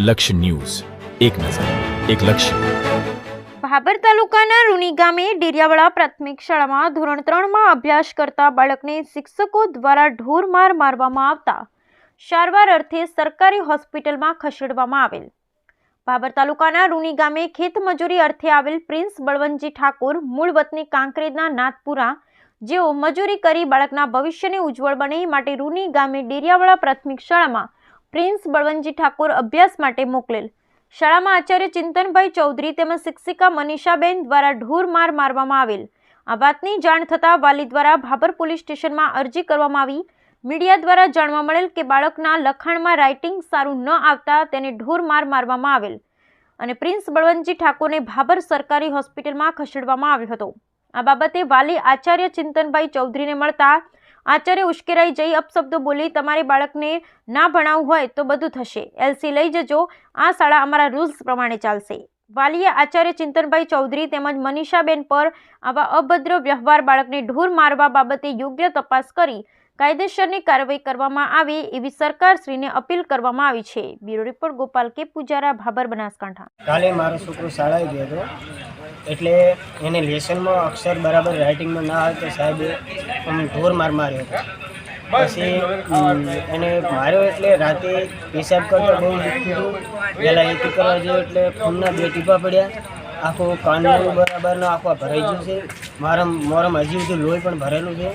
લક્ષ્ય ન્યૂઝ, એક નજર, એક લક્ષ્ય. ભાભર તાલુકાના રૂની ગામે ડેરિયાવાડા પ્રાથમિક શાળામાં ધોરણ 3માં અભ્યાસ કરતા બાળકને શિક્ષકો દ્વારા ઢોરમાર મારવામાં આવતા સારવાર અર્થે સરકારી હોસ્પિટલમાં ખસેડવામાં આવેલ. ભાભર તાલુકાના રૂની ગામે ખેતમજૂરી અર્થે આવેલ પ્રિન્સ બળવંતજી ઠાકોર મૂળ વતની કાંકરેજના નાથપુરા, જેઓ મજૂરી કરી બાળકના ભવિષ્યને ઉજ્જવળ બને માટે રૂની ગામે ડેરિયાવાડા પ્રાથમિક શાળામાં પ્રિન્સ બળવંતજી ઠાકોર અભ્યાસ માટે મોકલેલ. શાળામાં આચાર્ય ચિંતનભાઈ ચૌધરી તેમજ શિક્ષિકા મનીષાબેન દ્વારા ઢોરમાર મારવામાં આવેલ. આ વાતની જાણ થતાં વાલી દ્વારા ભાભર પોલીસ સ્ટેશનમાં અરજી કરવામાં આવી. મીડિયા દ્વારા જાણવા મળેલ કે બાળકના લખાણમાં રાઇટિંગ સારું ન આવતા તેને ઢોરમાર મારવામાં આવેલ અને પ્રિન્સ બળવંતજી ઠાકોરને ભાભર સરકારી હોસ્પિટલમાં ખસેડવામાં આવ્યો હતો. આ બાબતે વાલી આચાર્ય ચિંતનભાઈ ચૌધરીને મળતા આચાર્ય ઉશ્કેરાઈ જઈ અપશબ્દો બોલી, તમારે બાળકને ના ભણાવવું હોય તો બધું થશે, એલસી લઈ જજો, આ શાળા અમારા રૂલ્સ પ્રમાણે ચાલશે. વાલીએ આચાર્ય ચિંતનભાઈ ચૌધરી તેમજ મનીષાબેન પર આવા અભદ્ર વ્યવહાર બાળકને ઢોર મારવા બાબતે યોગ્ય તપાસ કરી કાયદેસરની કાર્યવાહી કરવામાં આવે એવી સરકારશ્રીને અપીલ કરવામાં આવી છે. બ્યુરો રિપોર્ટ ગોપાલ કે પૂજારા, ભાભર, બનાસકાંઠા. કાલે મારો છોકરો શાળાએ ગયો હતો, એટલે એને લેસનમાં અક્ષર બરાબર રાઇટિંગમાં ના આવે તો સાહેબે ઢોર માર્યો હતો. પછી એને માર્યો એટલે રાતે પેશાબ કરતો બહુ દુખ્યું હતું. પહેલાં એથી કરવા જોઈએ એટલે ખૂનના 2 ટીપા પડ્યા. આખો કાનનું બરાબરનો આખો ભરાઈ ગયો છે. મારા મોરમ હજી સુધી લોહી પણ ભરેલું છે.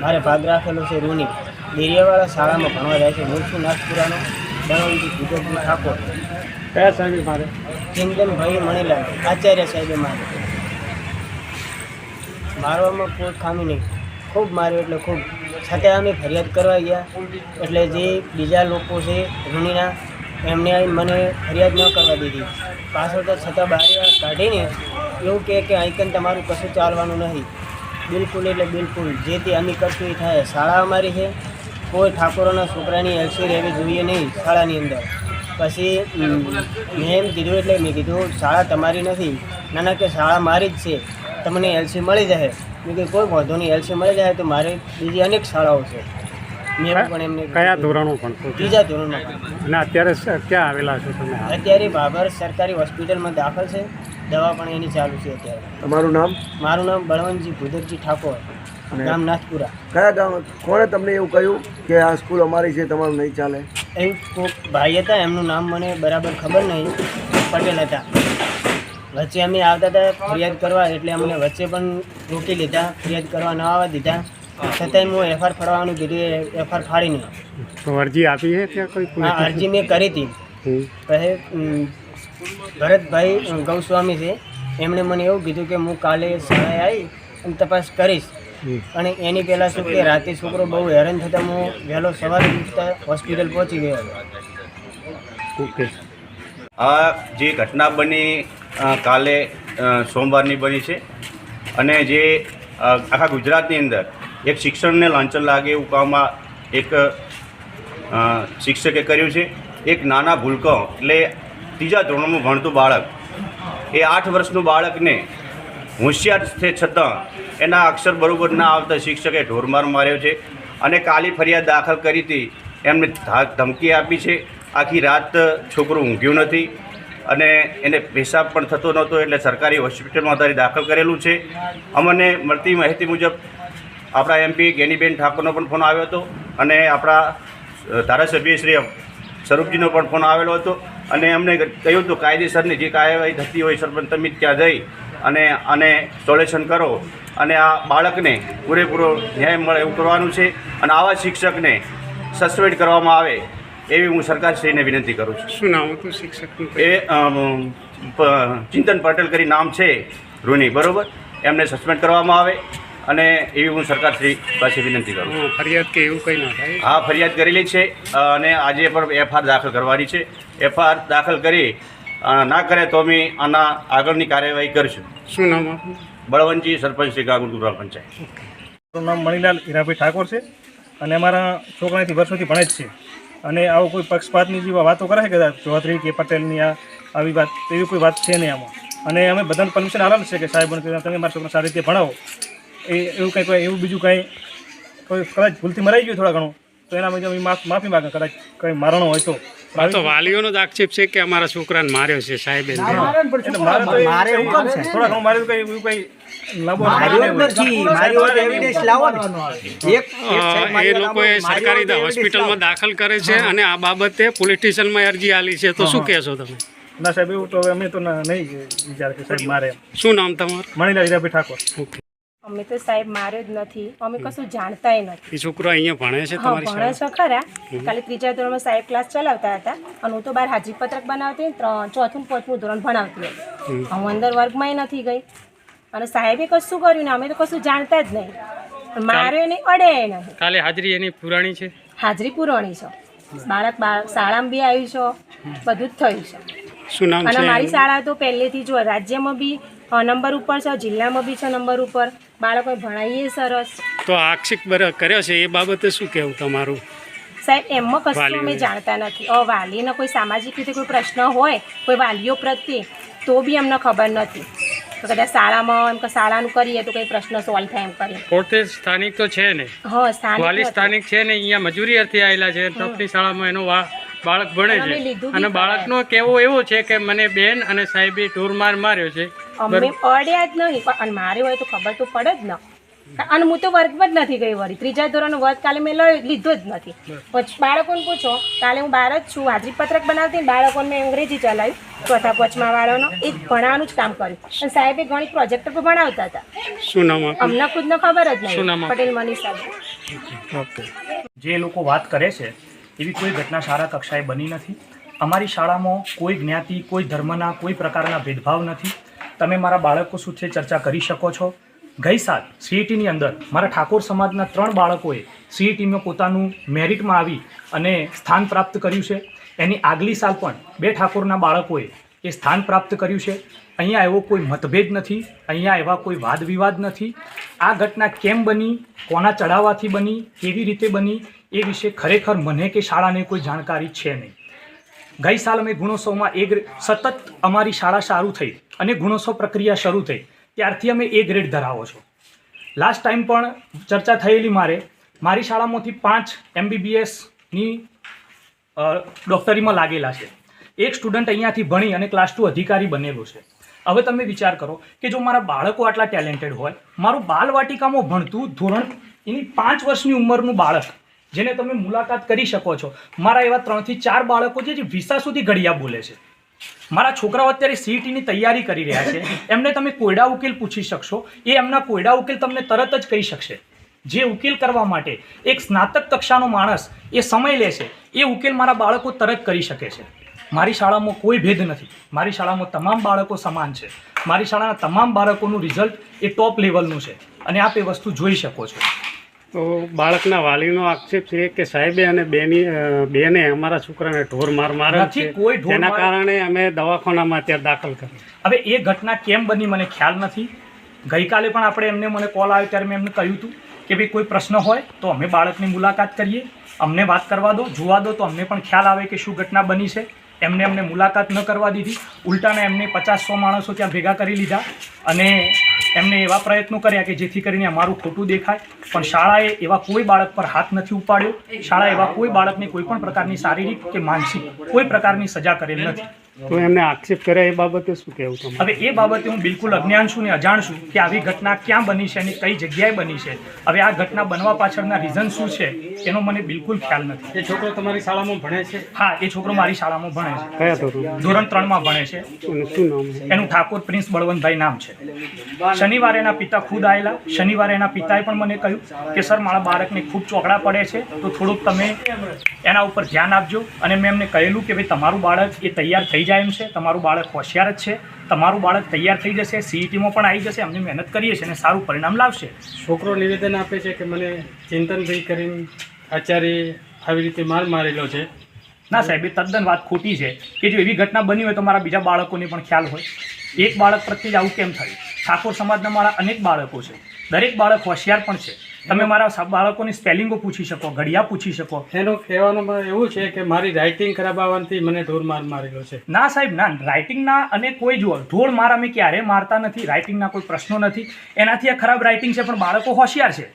મારે ભાગ રાખેલો છે રૂની ડેરિયાવાળા શાળામાં ભણવા જાય છે. હું છું નાથપુરાનો બળવંતજી ભૂદેવજી ઠાકોર. કયા સાહેબે મારે? ચિંતનભાઈ મણીલાલ આચાર્ય સાહેબે મારે. મારવામાં કોઈ ખામી નહીં, ખૂબ માર્યો એટલે ખૂબ. છતાં અમે ફરિયાદ કરવા ગયા એટલે જે બીજા લોકો છે રૂનીના એમને મને ફરિયાદ ન કરવા દીધી. પાછળ તો છતાં બારી કાઢીને એવું કે અહીં તમારું કશું ચાલવાનું નહીં. બિલકુલ એટલે બિલકુલ જે તે અમે કરશું એ થાય. શાળા અમારી છે, કોઈ ઠાકોરોના છોકરાની એલસી રહેવી જોઈએ નહીં શાળાની અંદર. પછી મેં એમ કીધું એટલે મેં કીધું શાળા તમારી નથી. ના કે શાળા મારી જ છે, તમને એલસી મળી જાય. મેં કે કોઈ વાંધો નહીં, એલસી મળી જાય તો મારે બીજી અનેક શાળાઓ છે. મેં પણ એમને કયા ધોરણો ભણતો? 3જા ધોરણમાં. અને અત્યારે ક્યાં આવેલા છો તમે? અત્યારે ભાભર સરકારી હોસ્પિટલમાં દાખલ છે. દવા પણ એની ચાલુ છે અત્યારે. તમારું નામ? મારું નામ બળવંતજી ભૂદેવજી ઠાકોર, ગામ નાથપુરા. કયા ગામ? કોણે તમને એવું કહ્યું કે આ સ્કૂલ અમારી છે, તમારું નહીં ચાલે? એવું કોઈક ભાઈ હતા, એમનું નામ મને બરાબર ખબર નહીં, પટેલ હતા. વચ્ચે અમે આવતા હતા ફરિયાદ કરવા, એટલે અમને વચ્ચે પણ રોકી લીધા, ફરિયાદ કરવા ન આવવા દીધા. છતાંય હું એફઆર ફાડવાનું કીધું, એફઆર ફાડીને. તો અરજી આપી છે ત્યાં કોઈ? હા, અરજી મેં કરી હતી. પછી ભરતભાઈ ગૌસ્વામી છે, એમણે મને એવું કીધું કે હું કાલે શાળાએ આવી અને તપાસ કરીશ. અને એની પહેલાં શું કે રાતે છોકરો બહુ હેરાન થતાં હું વહેલો સવારે ઉઠતા હોસ્પિટલ પહોંચી ગયો હતો. ઓકે. આ જે ઘટના બની કાલે સોમવારની બની છે અને જે આખા ગુજરાતની અંદર એક શિક્ષણને લાંછન લાગે એવું કામમાં એક શિક્ષકે કર્યું છે. એક નાના ભૂલકો એટલે 3જા ધોરણમાં ભણતું બાળક, એ 8 વર્ષનું બાળકને હોશિયાર છે છતાં એના અક્ષર બરાબર ના આવતા શિક્ષકે ઢોરમાર માર્યો છે. અને કાલે ફરિયાદ દાખલ કરી હતી, એમને ધમકી આપી છે. આખી રાત છોકરું ઊંઘ્યું નથી અને એને પેશાબ પણ થતો નહોતો, એટલે સરકારી હોસ્પિટલમાં અત્યારે દાખલ કરેલું છે. અમને મળતી માહિતી મુજબ આપણા એમપી ગેનીબેન ઠાકોરનો પણ ફોન આવ્યો હતો અને આપણા ધારાસભ્ય શ્રી સ્વરૂપજીનો પણ ફોન આવેલો હતો. અને અમને કહ્યું હતું કાયદેસરની જે કાર્યવાહી થતી હોય સરપંચ તમે ત્યાં જઈ અને સોલ્યુશન કરો અને આ બાળકને પૂરેપૂરો ન્યાય મળે એવું કરવાનું છે. અને આવા શિક્ષકને સસ્પેન્ડ કરવામાં આવે એવી હું સરકારશ્રીને વિનંતી કરું છું. શું નામ હતું શિક્ષકનું? એ ચિંતન પટેલ કરી નામ છે રૂની, બરાબર. એમને સસ્પેન્ડ કરવામાં આવે અને એવી હું સરકારશ્રી પાસે વિનંતી કરું છું. ફરિયાદ કે એવું કંઈ ના થાય? હા, ફરિયાદ કરેલી છે અને આજે પણ એફઆર દાખલ કરવાની છે. એફઆર દાખલ કરી ના કરે તો અમે આના આગળની કાર્યવાહી કરીશું. શું નામ આપનું? બળવંતજી, સરપંચ શ્રી ગાગુલ ગ્રામ પંચાયત. મારું નામ મણીલાલ હીરાભાઈ ઠાકોર છે અને અમારા છોકરાથી વર્ષોથી ભણે જ છે. અને આવો કોઈ પક્ષપાતની જે વાતો કરે છે કે ચૌધરી કે પટેલની આવી વાત, એવી કોઈ વાત છે નહીં આમાં. અને અમે બધાને પરમિશન આવેલ છે કે સાહેબ તમે મારા છોકરા સારી રીતે ભણાવો. એવું કંઈ એવું બીજું કંઈ કોઈ કદાચ ભૂલથી મરાઈ ગયું થોડા ઘણું તો એના મુજબ માફી માગે, કદાચ કંઈ મારણો હોય તો. આ તો વાલીઓનો જ આક્ષેપ છે કે અમારા છોકરાને માર્યો છે સાહેબે એટલે મારે તો થોડા ઘણું મારે તો કંઈ એવું કંઈ લાભો એ લોકોએ સરકારી હોસ્પિટલમાં દાખલ કરે છે અને આ બાબતે પોલીસ સ્ટેશનમાં અરજી આલી છે તો શું કહેશો તમે? ના સાહેબ એવું તો હવે અમે તો નહીં વિચાર કે સાહેબ મારે એમ. શું નામ તમારું? મણીલાલ હીરાભાઈ ઠાકોર. ઓકે. અમે તો સાહેબ માર્યો જ નથી, અમે કશું જાણતાય નથી. એ છોકરો અહીંયા ભણે છે હા તમારી ભણે શાળા? છે ખરા, ખાલી 3જા ધોરણમાં સાહેબ ક્લાસ ચલાવતા હતા અને હું તો બહાર હાજીપત્રક બનાવતી, 4થું ને 5મું ધોરણ ભણાવતી હતી. હું અંદર વર્ગમાંય નથી ગઈ અને સાહેબે કશું કર્યું ને અમે તો કશું જાણતા જ નહીં. માર્યો નહીં, અડે નહીં. કાલે હાજરી એની પુરાણી છે? હાજરી પુરવણી છે, બાળક શાળામાં બી આવ્યું છે, બધું જ થયું છે. શું નામ અને મારી છે? શાળા તો પહેલેથી જો રાજ્યમાં બી નંબર ઉપર છે, જિલ્લામાં બી છે નંબર ઉપર, બાળકો ભણાવીએ સરસ. તો આક્ષેપ કર્યો છે એ બાબતે શું કહેવું તમારું? સાહેબ એમાં કશું વાલીઓએ? અમે જાણતા નથી. વાલીનો કોઈ સામાજિક રીતે કોઈ પ્રશ્ન હોય કોઈ વાલીઓ પ્રત્યે તો બી અમને ખબર નથી. તો કદાચ શાળામાં એમ કે શાળાનું કરીએ તો કંઈ પ્રશ્ન સોલ્વ થાય એમ કરીએ. પોતે સ્થાનિક તો છે ને, હા વાલી સ્થાનિક સ્થાનિક છે ને, અહીંયા મજૂરી અર્થે આવેલા છે. ટોપની શાળામાં એનો બાળક ભણે અમે છે લીધું બી અને ખરા. બાળકનો કહેવો એવો છે કે મને બેન અને સાહેબે ઢોરમાર માર્યો છે. અમે પડ્યા જ નહીં, પણ મારે હોય તો ખબર તો પડે જ ન. અને હું તો વર્ગમાં જ નથી ગઈ વળી, 3જા ધોરણનો વર્ગ કાલે મેં લીધો જ નથી. પછી બાળકોને પૂછો, કાલે હું બહાર જ છું, હાજરી પત્રક બનાવતી ને બાળકોને મેં અંગ્રેજી ચલાવ્યું, 4થા 5મા વાળાનો એ જ ભણાવવાનું જ કામ કર્યું. અને સાહેબે ગણિત પ્રોજેક્ટર પર ભણાવતા હતા. શું નામ આપનું? અમને ખુદને ખબર જ શું નામ નહીં. આપનું? પટેલ મનીષા. ઓકે. જે લોકો વાત કરે છે એવી કોઈ ઘટના શાળા કક્ષાએ બની નથી. અમારી શાળામાં કોઈ જ્ઞાતિ, કોઈ ધર્મના કોઈ પ્રકારના ભેદભાવ નથી. તમે મારા બાળકો સાથે ચર્ચા કરી શકો છો. ગઈ સાલ સીઈટીની અંદર મારા ઠાકોર સમાજના 3 બાળકોએ સીઈટીમાં પોતાનું મેરિટમાં આવી અને સ્થાન પ્રાપ્ત કર્યું છે. એની આગલી સાલ પણ 2 ઠાકોરના બાળકોએ એ સ્થાન પ્રાપ્ત કર્યું છે. અહીંયા એવો કોઈ મતભેદ નથી, અહીંયા એવા કોઈ વાદ વિવાદ નથી. આ ઘટના કેમ બની, કોના ચડાવવાથી બની, કેવી રીતે બની એ વિશે ખરેખર મને કે શાળાને કોઈ જાણકારી છે નહીં. ગઈ સાલ અમે ગુણોત્સવમાં સતત અમારી શાળા શરૂ થઈ અને ગુણોત્સવ પ્રક્રિયા શરૂ થઈ ત્યારથી અમે A ગ્રેડ ધરાવો છો. લાસ્ટ ટાઈમ પણ ચર્ચા થયેલી મારી શાળામાંથી 5 MBBSની ડૉક્ટરીમાં લાગેલા છે. એક સ્ટુડન્ટ અહીંયાથી ભણી અને ક્લાસ 2 અધિકારી બનેલો છે. હવે તમે વિચાર કરો કે જો મારા બાળકો આટલા ટેલેન્ટેડ હોય, મારું બાલવાટિકામાં ભણતું ધોરણ એની 5 વર્ષની ઉંમરનું બાળક જેને તમે મુલાકાત કરી શકો છો, મારા એવા 3 થી 4 બાળકો છે જે વિસા સુધી ઘડિયા બોલે છે. મારા છોકરાઓ અત્યારે સીઈટીની તૈયારી કરી રહ્યા છે. એમને તમે કોયડા ઉકેલ પૂછી શકશો, એ એમના કોયડા ઉકેલ તમને તરત જ કહી શકશે. જે ઉકેલ કરવા માટે એક સ્નાતક કક્ષાનો માણસ એ સમય લે છે, એ ઉકેલ મારા બાળકો તરત કરી શકે છે. મારી શાળામાં કોઈ ભેદ નથી. મારી શાળામાં તમામ બાળકો સમાન છે. મારી શાળાના તમામ બાળકોનું રિઝલ્ટ એ ટોપ લેવલનું છે અને આપ એ વસ્તુ જોઈ શકો છો. તો બાળકના વાલીનો આક્ષેપ છે કે સાહેબે અને બેને અમારા છોકરાને ઢોરમાર માર્યો નથી, છે, કોઈ ઢોરમાર- જેના કારણે અમે દવાખાનામાં અત્યારે દાખલ કર્યો. હવે એ ઘટના કેમ બની મને ખ્યાલ નથી. ગઈકાલે પણ મને કોલ આવ્યો ત્યારે મેં એમને કહ્યું હતું કે ભાઈ કોઈ પ્રશ્ન હોય તો અમે બાળકની મુલાકાત કરીએ, અમને વાત કરવા દો, જોવા દો, તો અમને પણ ખ્યાલ આવે કે શું ઘટના બની છે. એમને મુલાકાત ન કરવા દીધી, ઉલટાના એમને 50-100 માણસો ત્યાં ભેગા કરી લીધા અને એમને એવા પ્રયત્નો કર્યા કે જેથી કરીને અમારું ખોટું દેખાય. પણ શાળાએ એવા કોઈ બાળક પર હાથ નથી ઉપાડ્યો. શાળાએ એવા કોઈ બાળકને કોઈ પણ પ્રકારની શારીરિક કે માનસિક કોઈ પ્રકારની સજા કરેલ નથી. તો એમને આક્ષેપ કર્યા એ બાબતે શું કહેવું તમારું? હવે એ બાબતે હું બિલકુલ અજ્ઞાન છું ને અજાણ છું કે આવી ઘટના ક્યાં બની છે અને કઈ જગ્યાએ બની છે. હવે આ ઘટના બનવા પાછળના રીઝન શું છે એનો મને બિલકુલ ખ્યાલ નથી. એ છોકરો તમારી શાળામાં ભણે છે? હા, એ છોકરો મારી શાળામાં ભણે છે. કયા ધોરણ? ધોરણ 3માં ભણે છે. અને શું નામ છે? એનું ઠાકોર પ્રિન્સ બળવંતભાઈ નામ છે. શનિવારે એના પિતા ખુદ આવેલા. શનિવારે એના પિતાએ પણ મને કહ્યું કે સર મારા બાળકને ખૂબ ચોકડા પડે છે તો થોડુંક તમે એના ઉપર ધ્યાન આપજો. અને મેં એમને કહેલું કે ભાઈ તમારું બાળક એ તૈયાર થઈ જાય એમ છે, તમારું બાળક હોશિયાર જ છે, તમારું બાળક તૈયાર થઈ જશે, સીઈટીમાં પણ આવી જશે, અમને મહેનત કરીએ છીએ અને સારું પરિણામ લાવશે. છોકરો નિવેદન આપે છે કે મને ચિંતનભાઈ કરીને આચાર્ય આવી રીતે મારેલો છે. ના સાહેબ, એ તદ્દન વાત ખોટી છે કે જો એવી ઘટના બની હોય તો મારા બીજા બાળકોને પણ ખ્યાલ હોય. એક બાળક પ્રત્યે જ આવું કેમ થયું? ઠાકોર સમાજના મારા અનેક બાળકો છે, દરેક બાળક હોશિયાર પણ છે. તમે મારા બાળકોની સ્પેલિંગો પૂછી શકો, ઘડિયા પૂછી શકો. એનો કહેવાનો એવું છે કે મારી રાઇટિંગ ખરાબ આવવાથી મને ઢોરમાર મારેલો છે. ના સાહેબ, ના, રાઇટિંગના અને કોઈ જુઓ ઢોળ માર અમે ક્યારેય મારતા નથી. રાઇટિંગના કોઈ પ્રશ્નો નથી. એનાથી આ ખરાબ રાઇટિંગ છે પણ બાળકો હોશિયાર છે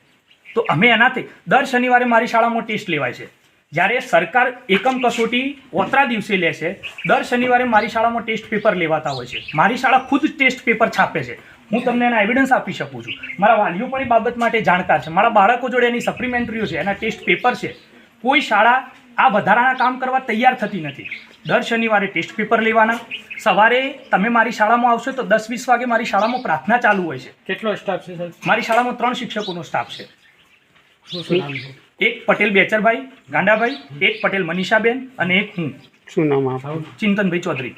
તો અમે એનાથી દર શનિવારે મારી શાળામાં ટેસ્ટ લેવાય છે. જ્યારે સરકાર એકમ કસોટી ઓતરા દિવસે લે છે, દર શનિવારે મારી શાળામાં ટેસ્ટ પેપર લેવાતા હોય છે. મારી શાળા ખુદ ટેસ્ટ પેપર છાપે છે. હું તમને એના એવિડન્સ આપી શકું છું. મારા વાલીઓ પણ એ બાબત માટે જાણકાર છે. મારા બાળકો જોડે એની સપ્લિમેન્ટરીઓ છે, એના ટેસ્ટ પેપર છે. કોઈ શાળા આ વધારાના કામ કરવા તૈયાર થતી નથી. દર શનિવારે ટેસ્ટ પેપર લેવાના. સવારે તમે મારી શાળામાં આવશો તો 10-20 વાગે મારી શાળામાં પ્રાર્થના ચાલુ હોય છે. કેટલો સ્ટાફ છે સર? મારી શાળામાં 3 શિક્ષકોનો સ્ટાફ છે. શું નામ છે? એક પટેલ બેચરભાઈ ગાંડાભાઈ, એક પટેલ મનીષાબેન અને એક હું. શું નામ આપ? ચિંતનભાઈ ચૌધરી.